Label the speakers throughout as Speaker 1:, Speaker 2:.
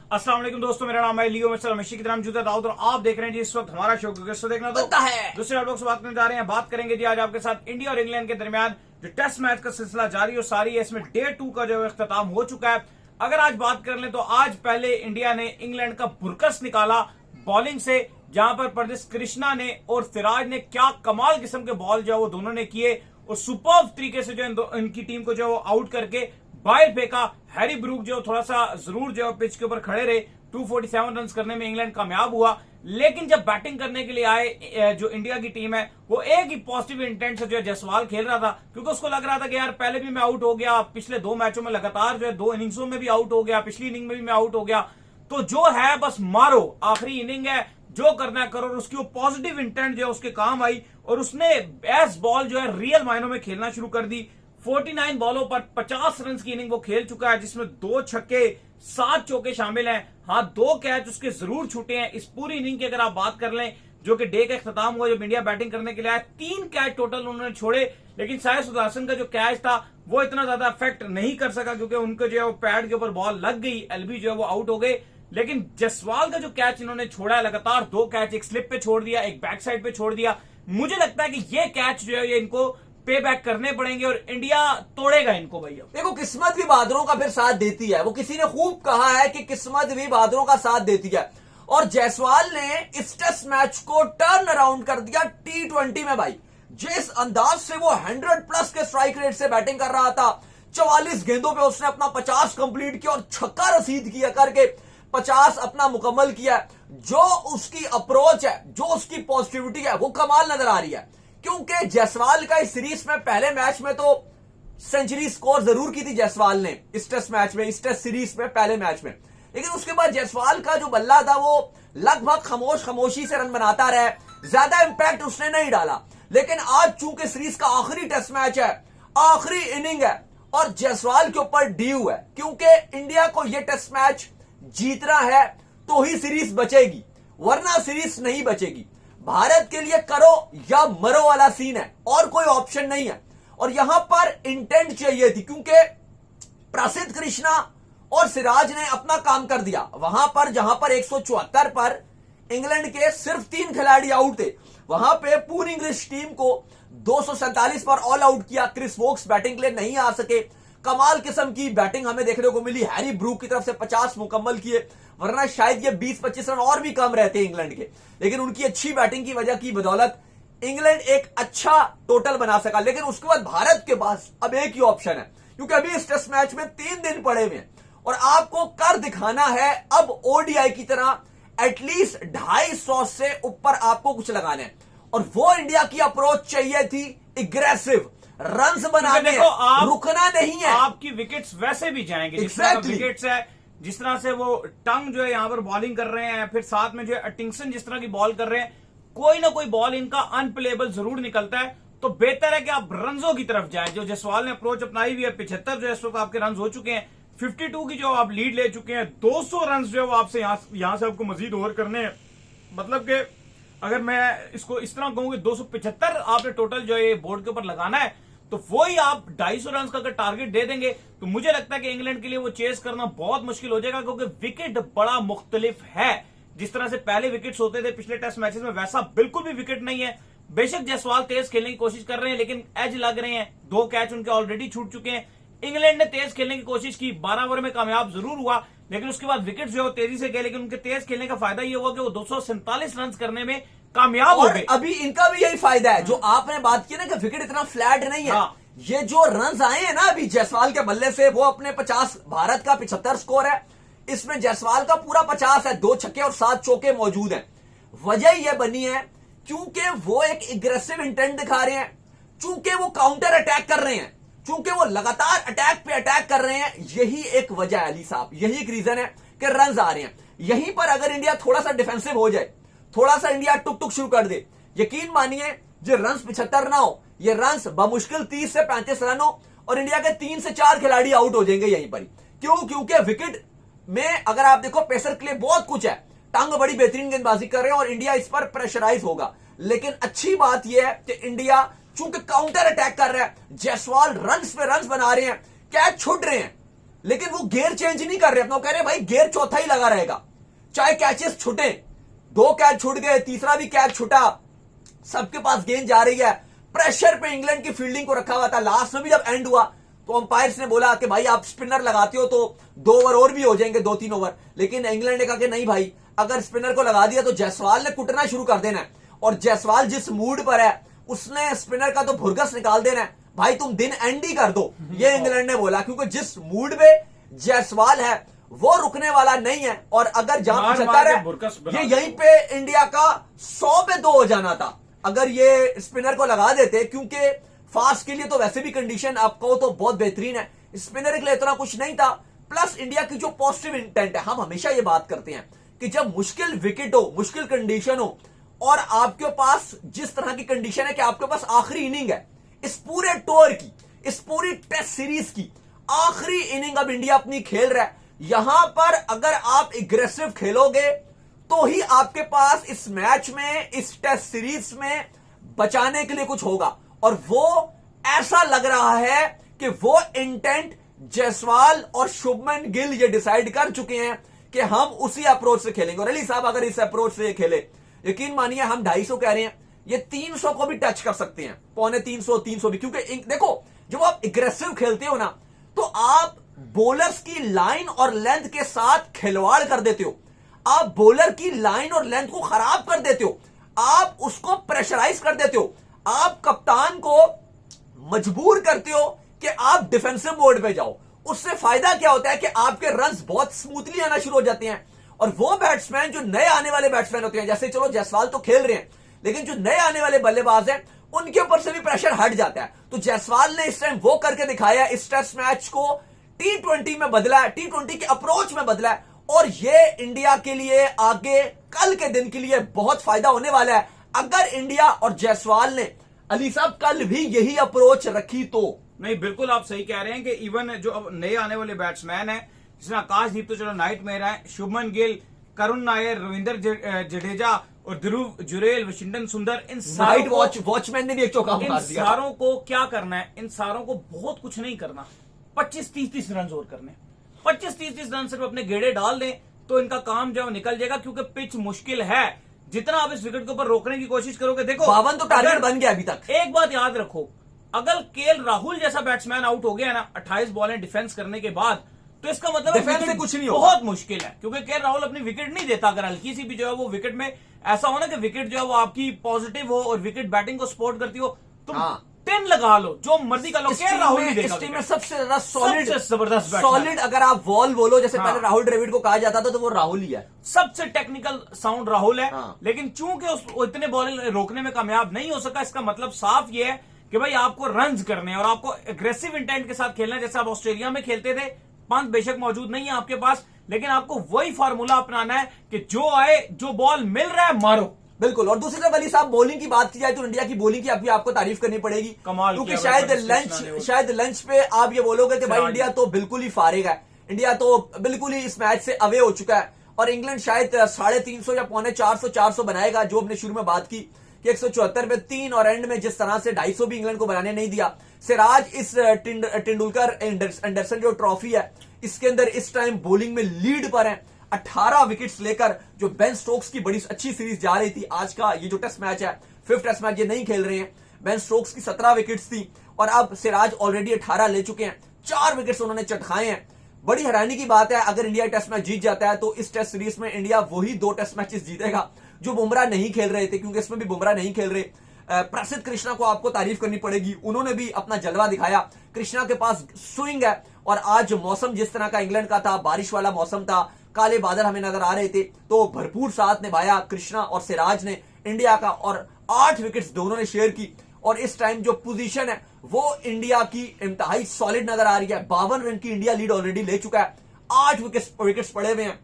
Speaker 1: अस्सलाम वालेकुम दोस्तों, मेरा नाम है लियो मिस्टर हमेशा की तरह मौजूद है दाऊद और आप देख रहे हैं जी इस वक्त हमारा शो क्रिकेट शो देखना तो
Speaker 2: है।
Speaker 1: दूसरे आप लोग से बात करने जा रहे हैं। बात करेंगे जी आज आपके साथ इंडिया और इंग्लैंड के दरमियान जो टेस्ट मैच का सिलसिला जारी और सारी है, इसमें डे 2 का जो इख्तिताम हो चुका है। अगर आज बात कर लें तो आज पहले इंडिया ने इंग्लैंड का बुरकस निकाला बॉलिंग से, जहां पर प्रदीप कृष्णा ने और सिराज ने क्या कमाल किस्म के बॉल जो है वो दोनों ने किए और सुपर्ब तरीके से जो इनकी टीम को जो आउट करके बाहर फेंका। हैरी ब्रूक जो थोड़ा सा जरूर जो पिच के ऊपर खड़े रहे, 247 रन करने में इंग्लैंड कामयाब हुआ, लेकिन जब बैटिंग करने के लिए आए जो इंडिया की टीम है वो एक ही पॉजिटिव इंटेंट से जो जायसवाल खेल रहा था, क्योंकि उसको लग रहा था कि यार पहले भी मैं आउट हो गया, पिछले 2 मैचों में लगातार जो है 2 इनिंग्सों में भी आउट हो गया, पिछली इनिंग में भी मैं आउट हो गया, तो जो है बस मारो, आखिरी इनिंग है, जो करना है करो। और उसकी वो पॉजिटिव इंटेंट जो है उसके काम आई और उसने एस बॉल जो है रियल मायनों में खेलना शुरू कर दी। 49 बॉलों पर 50 रन की इनिंग वो खेल चुका है, जिसमें 2 छक्के 7 चौके शामिल हैं। हाँ, 2 कैच उसके जरूर छूटे हैं। इस पूरी इनिंग की अगर आप बात कर लें जो कि डे का इख्तिताम हुआ, जब इंडिया बैटिंग करने के लिए आया, 3 कैच टोटल उन्होंने छोड़े, लेकिन साई सुदर्शन का जो कैच था वो इतना ज्यादा इफेक्ट नहीं कर सका क्योंकि उनको जो है वो पैड के ऊपर बॉल लग गई, एलबी जो है वो आउट हो गए। लेकिन जायसवाल का जो कैच इन्होंने छोड़ा है, लगातार 2 कैच, एक स्लिप पे छोड़ दिया, एक बैक साइड पे छोड़ दिया, मुझे लगता है कि ये कैच जो है ये इनको पे बैक करने पड़ेंगे और इंडिया तोड़ेगा इनको। भैया
Speaker 2: देखो, किस्मत भी बहादुरों का फिर साथ देती है। वो किसी ने खूब कहा है कि किस्मत भी बहादुरों का साथ देती है, और जायसवाल ने इस टेस्ट मैच को टर्न अराउंड कर दिया T20 में। भाई, जिस अंदाज से वो 100+ के स्ट्राइक रेट से बैटिंग कर रहा था, 44 गेंदों पे उसने अपना 50 कंप्लीट किया और छक्का रसीद किया करके 50 अपना मुकम्मल किया। जो उसकी अप्रोच है, जो उसकी पॉजिटिविटी है, वो कमाल नजर आ रही है। क्योंकि जायसवाल का इस सीरीज में पहले मैच में तो सेंचुरी स्कोर जरूर की थी जायसवाल ने, इस टेस्ट मैच में, इस टेस्ट सीरीज में पहले मैच में, लेकिन उसके बाद जायसवाल का जो बल्ला था वो लगभग खामोशी से रन बनाता रहा, ज्यादा इंपैक्ट उसने नहीं डाला। लेकिन आज चूंकि सीरीज का आखिरी टेस्ट मैच है, आखिरी इनिंग है और जायसवाल के ऊपर ड्यू है, क्योंकि इंडिया को यह टेस्ट मैच जीतना है तो ही सीरीज बचेगी, वरना सीरीज नहीं बचेगी। भारत के लिए करो या मरो वाला सीन है, और कोई ऑप्शन नहीं है। और यहां पर इंटेंट चाहिए थी, क्योंकि प्रसिद्ध कृष्णा और सिराज ने अपना काम कर दिया वहां पर, जहां पर 174 पर इंग्लैंड के सिर्फ 3 खिलाड़ी आउट थे, वहां पे पूरी इंग्लिश टीम को 247 पर ऑल आउट किया। क्रिस वोक्स बैटिंग के लिए नहीं आ सके, कमाल किस्म की बैटिंग हमें देखने को मिली, हैरी ब्रूक की तरफ से 50 मुकम्मल किए, वरना शायद ये 20-25 रन और भी कम रहते इंग्लैंड के, लेकिन उनकी अच्छी बैटिंग की वजह की बदौलत इंग्लैंड एक अच्छा टोटल बना सका। लेकिन उसके बाद भारत के पास अब एक ही ऑप्शन है, क्योंकि अभी इस टेस्ट मैच में 3 दिन पड़े हुए हैं और आपको कर दिखाना है अब ओडीआई की तरह एटलीस्ट 250 से ऊपर आपको कुछ लगाना है, और वो इंडिया की अप्रोच चाहिए थी, एग्रेसिव रन्स बनाने, रुकना नहीं है।
Speaker 1: आपकी विकेट्स वैसे भी जाएंगे
Speaker 2: Exactly.
Speaker 1: विकेट्स है, जिस तरह से वो टंग जो है यहां पर बॉलिंग कर रहे हैं, फिर साथ में जो है अटिंगसन जिस तरह की बॉल कर रहे हैं, कोई ना कोई बॉल इनका अनप्लेबल जरूर निकलता है। तो बेहतर है कि आप रन्सों की तरफ जाएं। जो जायसवाल ने अप्रोच अपनाई हुई है, 75 जो है इस वक्त आपके रन हो चुके हैं, 52 की जो आप लीड ले चुके हैं, 200 रन जो है वो आपसे यहां से आपको मजीद ओवर करने हैं। मतलब कि अगर मैं इसको इस तरह कहूं कि 275 आपने टोटल जो है बोर्ड के ऊपर लगाना है, तो वही आप 250 रन का अगर टारगेट दे देंगे तो मुझे लगता है कि इंग्लैंड के लिए वो चेस करना बहुत मुश्किल हो जाएगा, क्योंकि विकेट बड़ा मुख्तलिफ है। जिस तरह से पहले विकेट्स होते थे पिछले टेस्ट मैचेस में, वैसा बिल्कुल भी विकेट नहीं है। बेशक जायसवाल तेज खेलने की कोशिश कर रहे हैं, लेकिन एज लग रहे हैं, 2 कैच उनके ऑलरेडी छूट चुके हैं। इंग्लैंड ने तेज खेलने की कोशिश की, 12 ओवर में कामयाब जरूर हुआ, लेकिन उसके बाद विकेट जो है तेजी से गए, लेकिन उनके तेज खेलने का फायदा यह हुआ कि वो 247 रन करने में कामयाब हो गए।
Speaker 2: अभी इनका भी यही फायदा है जो आपने बात की ना, कि विकेट इतना फ्लैट नहीं है।
Speaker 1: हाँ।
Speaker 2: ये जो रन्स आए हैं ना अभी जायसवाल के बल्ले से, वो अपने 50, भारत का 75 स्कोर है, इसमें जायसवाल का पूरा 50 है, 2 छक्के और 7 चौके मौजूद हैं। वजह यह बनी है क्योंकि वो एक एग्रेसिव इंटेंट दिखा रहे हैं, चूंकि वो काउंटर अटैक कर रहे हैं, चूंकि वो लगातार अटैक पे अटैक कर रहे हैं। यही एक वजह है अली साहब, यही एक रीजन है कि रन्स आ रहे हैं। यहीं पर अगर इंडिया थोड़ा सा डिफेंसिव हो जाए, थोड़ा सा इंडिया टुक टुक शुरू कर दे, यकीन मानिए जो रन्स 75 ना हो, ये रन्स बमुश्किल 30 से 35 रन हो और इंडिया के 3 से 4 खिलाड़ी आउट हो जाएंगे यहीं पर ही। क्यों? क्योंकि विकेट में अगर आप देखो पेसर के लिए बहुत कुछ है, टंग बड़ी बेहतरीन गेंदबाजी कर रहे हैं और इंडिया इस पर प्रेशराइज होगा। लेकिन अच्छी बात यह है कि इंडिया चूंकि काउंटर अटैक कर रहा है, जायसवाल रन्स पे रन्स बना रहे हैं, कैच छूट रहे हैं, लेकिन वो गियर चेंज नहीं कर रहे अपना, वो कह रहे भाई गियर चौथा ही लगा रहेगा, चाहे कैचेस छूटे, 2 कैच छूट गए, तीसरा भी कैच छूटा, सबके पास गेंद जा रही है, प्रेशर पे इंग्लैंड की फील्डिंग को रखा हुआ था। लास्ट में भी जब एंड हुआ तो अंपायर्स ने बोला कि भाई आप स्पिनर लगाते हो तो 2 ओवर और भी हो जाएंगे, 2-3 ओवर, लेकिन इंग्लैंड ने कहा कि नहीं भाई, अगर स्पिनर को लगा दिया तो जायसवाल ने कुटना शुरू कर देना है, और जायसवाल जिस मूड पर है उसने स्पिनर का तो भुरगस निकाल देना है, भाई तुम दिन एंड ही कर दो, ये इंग्लैंड ने बोला, क्योंकि जिस मूड में जायसवाल है वो रुकने वाला नहीं है, और अगर जहां चलता रहे, ये यहीं पे इंडिया का 100 पे 2 हो जाना था अगर ये स्पिनर को लगा देते, क्योंकि फास्ट के लिए तो वैसे भी कंडीशन आपको तो बहुत बेहतरीन है, स्पिनर के लिए इतना कुछ नहीं था। प्लस इंडिया की जो पॉजिटिव इंटेंट है, हम हमेशा ये बात करते हैं कि जब मुश्किल विकेट हो, मुश्किल कंडीशन हो, और आपके पास जिस तरह की कंडीशन है कि आपके पास आखिरी इनिंग है इस पूरे टूर की, इस पूरी टेस्ट सीरीज की आखिरी इनिंग अब इंडिया अपनी खेल रहा है, यहां पर अगर आप एग्रेसिव खेलोगे तो ही आपके पास इस मैच में, इस टेस्ट सीरीज में बचाने के लिए कुछ होगा, और वो ऐसा लग रहा है कि वो इंटेंट जायसवाल और शुभमन गिल ये डिसाइड कर चुके हैं कि हम उसी अप्रोच से खेलेंगे। और अली साहब अगर इस अप्रोच से ये खेले, यकीन मानिए हम 250 कह रहे हैं, ये 300 को भी टच कर सकते हैं, 250, 300 भी, क्योंकि देखो जब आप एग्रेसिव खेलते हो ना तो आप बॉलर्स की लाइन और लेंथ के साथ खिलवाड़ कर देते हो, आप बॉलर की लाइन और लेंथ को खराब कर देते हो, आप उसको प्रेशराइज कर देते हो, आप कप्तान को मजबूर करते हो कि आप डिफेंसिव मोड पे जाओ। उससे फायदा क्या होता है कि आपके रन्स बहुत स्मूथली आना शुरू हो जाते हैं, और वो बैट्समैन जो नए आने वाले बैट्समैन होते हैं, जैसे चलो जायसवाल तो खेल रहे हैं, लेकिन जो नए आने वाले बल्लेबाज हैं उनके ऊपर से भी प्रेशर हट जाता है। तो जायसवाल ने इस टाइम वो करके दिखाया, इस टेस्ट मैच को T20 में बदला है, T20 के अप्रोच में बदला है, और ये इंडिया के लिए आगे कल के दिन के लिए बहुत फायदा होने वाला है। अगर इंडिया और जायसवाल ने अली साहब कल भी यही अप्रोच रखी तो।
Speaker 1: नहीं, बिल्कुल आप सही कह रहे हैं कि इवन जो अब नए आने वाले बैट्समैन हैं, जिसमें आकाशदीप तो चलो नाइट में रहा है, शुभमन गिल, करुण नायर, रविंद्र जडेजा और ध्रुव जुरेल, वशिंगटन सुंदर, इन सारों
Speaker 2: वॉचमैन ने भी एक चौका मार दिया।
Speaker 1: इन सारों को क्या करना है? इन सारों को बहुत कुछ नहीं करना, 25-30 रन और करने, 25-30 रन सिर्फ अपने गेड़े डाल दें तो इनका काम जो निकल जाएगा, क्योंकि पिच मुश्किल है। जितना आप इस विकेट के ऊपर रोकने की कोशिश करोगे, देखो
Speaker 2: 52 तो टारगेट बन गया अभी तक।
Speaker 1: एक बात याद रखो, अगर केएल राहुल जैसा बैट्समैन आउट हो गया ना 28 बॉलें डिफेंस करने के बाद, तो इसका मतलब
Speaker 2: डिफेंस से कुछ नहीं होगा,
Speaker 1: बहुत मुश्किल है, क्योंकि केएल राहुल अपनी विकेट नहीं देता। अगर हल्की सी भी जो है वो विकेट में ऐसा हो ना कि विकेट जो है वो आपकी पॉजिटिव हो और विकेट बैटिंग को सपोर्ट करती हो, तुम 10 लगा लो, जो मर्जी कर लो, केएल राहुल नहीं देगा।
Speaker 2: इस टीम में सबसे ज्यादा सॉलिड,
Speaker 1: जबरदस्त
Speaker 2: सॉलिड अगर आप वॉल बोलो, जैसे पहले राहुल द्रविड़ को कहा जाता था, तो वो राहुल ही है,
Speaker 1: सबसे टेक्निकल साउंड राहुल है। लेकिन चूंकि इतने बॉल रोकने में कामयाब नहीं हो सका, इसका मतलब साफ ये है कि भाई आपको रन्स करने हैं और आपको एग्रेसिव इंटेंट के साथ खेलना है, जैसे आप ऑस्ट्रेलिया में खेलते थे। पंत बेशक मौजूद नहीं है आपके पास, लेकिन आपको वही फार्मूला अपनाना है कि जो आए, जो बॉल मिल रहा है मारो।
Speaker 2: बिल्कुल। और दूसरी तरफ अली साहब बॉलिंग की बात की जाए तो इंडिया की बॉलिंग की अभी आपको तारीफ करनी पड़ेगी, क्योंकि शायद लंच पे आप ये बोलोगे कि भाई इंडिया तो बिल्कुल ही फारिग है, इंडिया तो बिल्कुल ही इस मैच से अवे हो चुका है, और इंग्लैंड शायद 350 या 450 बनाएगा, जो हमने शुरू में बात की कि 174 में 3 और एंड में जिस तरह से 250 भी इंग्लैंड को बनाने नहीं दिया। सिराज इस तेंदुलकर एंडरसन जो ट्रॉफी है इसके अंदर इस टाइम बॉलिंग में लीड पर है, 18 विकेट्स लेकर, जो बेन स्टोक्स की बड़ी अच्छी सीरीज जा रही थी। आज का ये जो टेस्ट मैच है, 5th टेस्ट मैच, ये नहीं खेल रहे हैं, बेन स्टोक्स की 17 विकेट्स थी, और अब सिराज ऑलरेडी 18 ले चुके हैं, 4 विकेट्स उन्होंने चटखाए हैं। बड़ी हैरानी की बात है, अगर इंडिया टेस्ट मैच जीत जाता है तो इस टेस्ट सीरीज में इंडिया वही 2 टेस्ट मैचेस जीतेगा जो बुमराह नहीं खेल रहे थे, क्योंकि इसमें भी बुमराह नहीं खेल रहे। प्रसिद्ध कृष्णा को आपको तारीफ करनी पड़ेगी, उन्होंने भी अपना जलवा दिखाया। कृष्णा के पास स्विंग है, और आज मौसम जिस तरह का इंग्लैंड का था, बारिश वाला मौसम था, काले बादल हमें नजर आ रहे थे, तो भरपूर साथ निभाया कृष्णा और सिराज ने इंडिया का, और 8 विकेट्स दोनों ने शेयर की। और इस टाइम जो पोजीशन है वो इंडिया की इंतहाई सॉलिड नजर आ रही है। 52 रन की इंडिया लीड ऑलरेडी ले चुका है, 8 विकेट्स पड़े हुए हैं।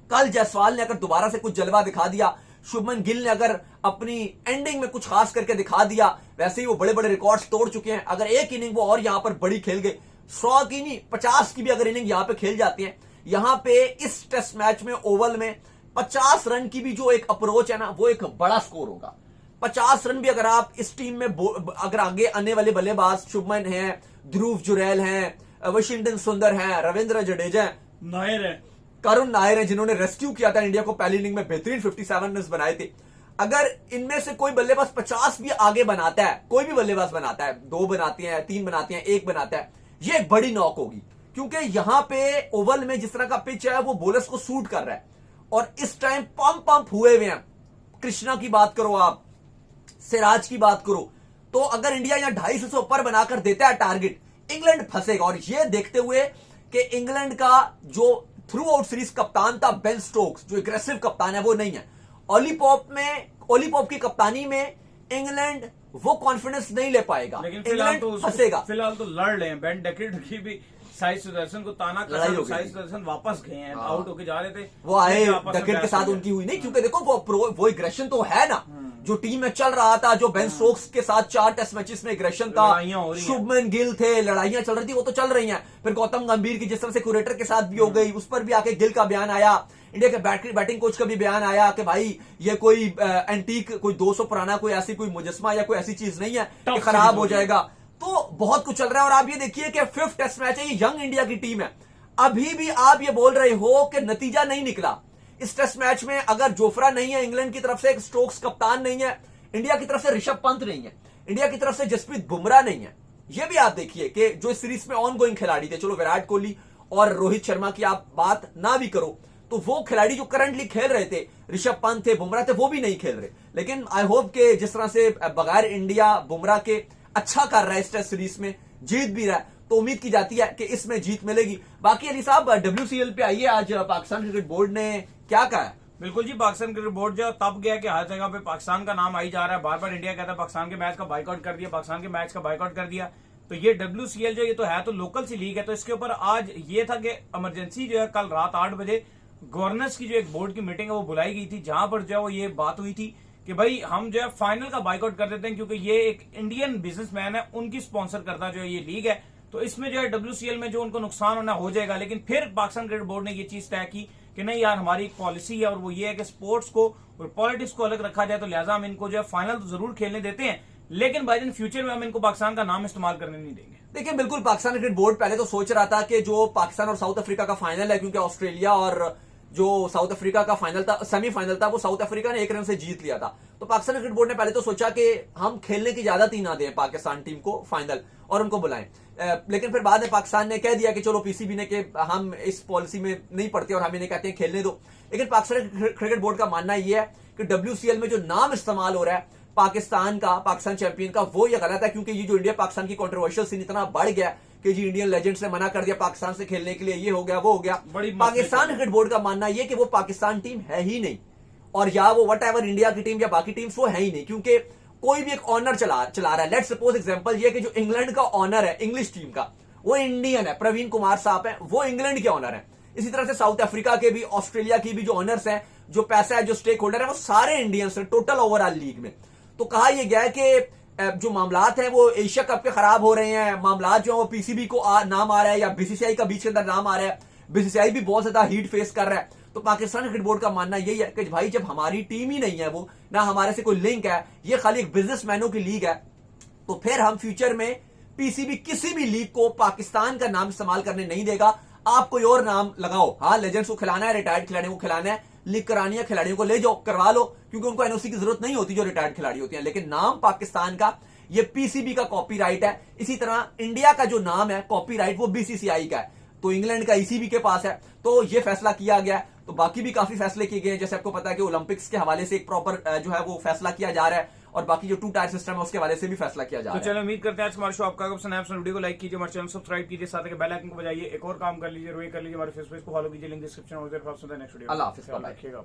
Speaker 2: कल जायसवाल ने अगर दोबारा से कुछ जलवा दिखा दिया, शुभमन गिल ने अगर अपनी एंडिंग में कुछ खास करके दिखा दिया, वैसे ही वो बड़े बड़े रिकॉर्ड्स तोड़ चुके हैं। अगर एक इनिंग वो और यहां पर बड़ी खेल गए, 100 की नहीं 50 की भी अगर इनिंग यहां पे खेल जाती है, यहां पे इस टेस्ट मैच में ओवल में 50 रन की भी जो एक अप्रोच है ना, वो एक बड़ा स्कोर होगा। 50 रन भी अगर आप इस टीम में, अगर आगे आने वाले बल्लेबाज शुभमन हैं, ध्रुव जुरैल हैं, वाशिंगटन सुंदर हैं, रविंद्र जडेजा हैं,
Speaker 1: नायर है,
Speaker 2: करुण नायर है, जिन्होंने रेस्क्यू किया था इंडिया को पहली इनिंग में, बेहतरीन 57 रन बनाए थे। अगर इनमें से कोई बल्लेबाज 50 भी आगे बनाता है, कोई भी बल्लेबाज बनाता है, 2 बनाते हैं, 3 बनाते हैं, 1 बनाता है, ये एक बड़ी नॉक होगी, क्योंकि यहां पे ओवल में जिस तरह का पिच है वो बॉलर्स को सूट कर रहा है। और इस टाइम पंप हुए हुए हैं, कृष्णा की बात करो आप, सिराज की बात करो, तो अगर इंडिया यहां 250 से ऊपर बनाकर देता है टारगेट, इंग्लैंड फंसेगा। और ये देखते हुए कि इंग्लैंड का जो थ्रू आउट सीरीज कप्तान था बेन स्टोक्स, जो एग्रेसिव कप्तान है, वो नहीं है। ओली पॉप की कप्तानी में इंग्लैंड वो कॉन्फिडेंस नहीं ले पाएगा,
Speaker 1: लेकिन फिलहाल
Speaker 2: इंग्लैंड फंसेगा।
Speaker 1: फिलहाल तो लड़ रहे हैं। बेन डेकेट की भी साई सुदर्शन को ताना
Speaker 2: लड़ाई हो
Speaker 1: कसा,
Speaker 2: गई
Speaker 1: साई सुदर्शन वापस गए हैं, आउट होके जा रहे थे,
Speaker 2: वो आए,
Speaker 1: लेकिन आपस में
Speaker 2: डकेट के
Speaker 1: बहस
Speaker 2: साथ
Speaker 1: हो
Speaker 2: उनकी हुई नहीं, क्योंकि देखो वो एग्रेशन तो है ना, जो टीम में चल रहा था, जो बेन स्टोक्स के साथ 4 टेस्ट मैचेस में एग्रेशन था,
Speaker 1: लड़ाइयां हो रही हैं।
Speaker 2: शुभमन गिल थे, लड़ाइयां चल रही थी, वो तो चल रही हैं। फिर गौतम गंभीर की जिस तरह से क्यूरेटर के साथ भी हो गई, उस पर भी आके गिल का बयान आया, इंडिया के बैटिंग कोच का भी बयान आया कि भाई ये कोई एंटीक, कोई 200 पुराना कोई ऐसी कोई मुजस्मा या कोई ऐसी चीज नहीं है कि खराब हो जाएगा। तो बहुत कुछ चल रहा है। और आप ये देखिए कि 5th टेस्ट मैच है, ये यंग इंडिया की टीम है। अभी भी आप ये बोल रहे हो कि नतीजा नहीं निकला इस टेस्ट मैच में। अगर जोफ्रा नहीं है इंग्लैंड की तरफ से, एक स्टोक्स कप्तान नहीं है, इंडिया की तरफ से ऋषभ पंत नहीं है, इंडिया की तरफ से जसप्रीत बुमराह नहीं है, ये भी आप देखिए कि जो इस सीरीज में ऑन गोइंग खिलाड़ी थे, चलो विराट कोहली और रोहित शर्मा की आप बात ना भी करो, तो वो खिलाड़ी जो करंटली खेल रहे थे, ऋषभ पंत थे, बुमराह थे, वो भी नहीं खेल रहे। लेकिन आई होप कि जिस तरह से बगैर इंडिया बुमराह के अच्छा कर रहा है इस टेस्ट सीरीज में, जीत भी रहा है, तो उम्मीद की जाती है कि इसमें जीत मिलेगी। बाकी अली साहब WCL पे आइए, आज पाकिस्तान क्रिकेट बोर्ड ने क्या कहा है?
Speaker 1: बिल्कुल जी, पाकिस्तान क्रिकेट बोर्ड जो तब गया कि हर जगह पे पाकिस्तान का नाम आई जा रहा है, बार बार इंडिया कहता है पाकिस्तान के मैच का बाइकआउट कर दिया, पाकिस्तान के मैच का बाइकआउट कर दिया। तो ये WCL जो ये तो है तो लोकल सी लीग है, तो इसके ऊपर आज ये था कि इमरजेंसी जो है कल रात 8 बजे गवर्नर्स की जो एक बोर्ड की मीटिंग है वो बुलाई गई थी, जहां पर जो है वो ये बात हुई थी कि भाई हम जो है फाइनल का बाइकआउट कर देते हैं, क्योंकि ये एक इंडियन बिजनेसमैन है, उनकी स्पॉन्सर करता जो है ये लीग है, तो इसमें जो है WCL में जो उनको नुकसान होना हो जाएगा। लेकिन फिर पाकिस्तान क्रिकेट बोर्ड ने ये चीज तय की कि नहीं यार, हमारी एक पॉलिसी है और वो ये है कि स्पोर्ट्स को और पॉलिटिक्स को अलग रखा जाए, तो लिहाजा हम इनको जो है फाइनल तो जरूर खेलने देते हैं, लेकिन बाय द फ्यूचर में हम इनको पाकिस्तान का नाम इस्तेमाल करने नहीं देंगे।
Speaker 2: देखिए बिल्कुल, पाकिस्तान क्रिकेट बोर्ड पहले तो सोच रहा था कि जो पाकिस्तान और साउथ अफ्रीका का फाइनल है, क्योंकि ऑस्ट्रेलिया और जो साउथ अफ्रीका का फाइनल था, सेमीफाइनल था, वो साउथ अफ्रीका ने 1 रन से जीत लिया था, तो पाकिस्तान क्रिकेट बोर्ड ने पहले तो सोचा कि हम खेलने की इजाजत ही ना दें पाकिस्तान टीम को फाइनल और उनको बुलाएं। लेकिन फिर बाद में पाकिस्तान ने कह दिया कि चलो PCB ने कि हम इस पॉलिसी में नहीं पड़ते और हम इन्हें कहते हैं खेलने दो। लेकिन पाकिस्तान क्रिकेट बोर्ड का मानना यह है कि WCL में जो नाम इस्तेमाल हो रहा है पाकिस्तान का, पाकिस्तान चैंपियन का, वो ये गलत है, क्योंकि ये जो इंडिया पाकिस्तान की कंट्रोवर्शियल सीन इतना बढ़ गया कि जी इंडियन लेजेंड्स ने मना कर दिया पाकिस्तान से खेलने के लिए, ये हो गया वो हो गया। पाकिस्तान क्रिकेट बोर्ड का मानना यह कि वो पाकिस्तान टीम है ही नहीं, और या वो वट एवर इंडिया की टीम या बाकी टीम्स वो है ही नहीं, क्योंकि कोई भी एक ऑनर चला रहा है। लेट्स सपोज एग्जांपल ये कि जो इंग्लैंड का ऑनर है इंग्लिश टीम का, वो इंडियन है, प्रवीण कुमार साहब है, वो इंग्लैंड के ऑनर है। इसी तरह से साउथ अफ्रीका के भी, ऑस्ट्रेलिया की भी जो ऑनर्स हैं, जो पैसा है, जो स्टेक होल्डर है, वो सारे इंडियंस हैं टोटल ओवरऑल लीग में। तो कहा यह गया है कि जो मामलात हैं वो एशिया कप के खराब हो रहे हैं, मामलात जो है वो PCB को नाम आ रहा है या BCCI का बीच के अंदर नाम आ रहा है, BCCI भी बहुत ज्यादा हीट फेस कर रहा है। तो पाकिस्तान क्रिकेट बोर्ड का मानना यही है कि भाई जब हमारी टीम ही नहीं है, वो ना हमारे से कोई लिंक है, ये खाली एक बिजनेसमैनों की लीग है, तो फिर हम फ्यूचर में PCB किसी भी लीग को पाकिस्तान का नाम इस्तेमाल करने नहीं देगा। आप कोई और नाम लगाओ, हाँ लेजेंड्स को खिलाना है, रिटायर्ड खिलाड़ियों को खिलाना है, लीग करानी है, खिलाड़ियों को ले जाओ, करवा लो, क्योंकि उनको NOC की जरूरत नहीं होती जो रिटायर्ड खिलाड़ी होते हैं। लेकिन नाम पाकिस्तान का, ये PCB का कॉपीराइट है। इसी तरह इंडिया का जो नाम है कॉपीराइट वो BCCI का है, तो इंग्लैंड का ECB के पास है। तो ये फैसला किया गया है। तो बाकी भी काफी फैसले किए गए हैं, जैसे आपको पता है कि ओलंपिक्स के हवाले से एक प्रॉपर जो है वो फैसला किया जा रहा है, और बाकी जो 2 टायर सिस्टम है उसके हवाले से भी फैसला किया जा रहा है।
Speaker 1: तो चलो उम्मीद करते हैं आज हमारे शो आपका पसंद आया। वीडियो को लाइक कीजिए, हमारे चैनल सब्सक्राइब कीजिए, साथ ही बेल आइकन को बजाइए, एक और काम कर लीजिए, रोए कर लीजिए, हमारे फेसबुक को फॉलो कीजिए, लिंक डिस्क्रिप्शन में। नेक्स्ट वीडियो
Speaker 2: अल्लाह हाफिज़,
Speaker 1: रखिएगा।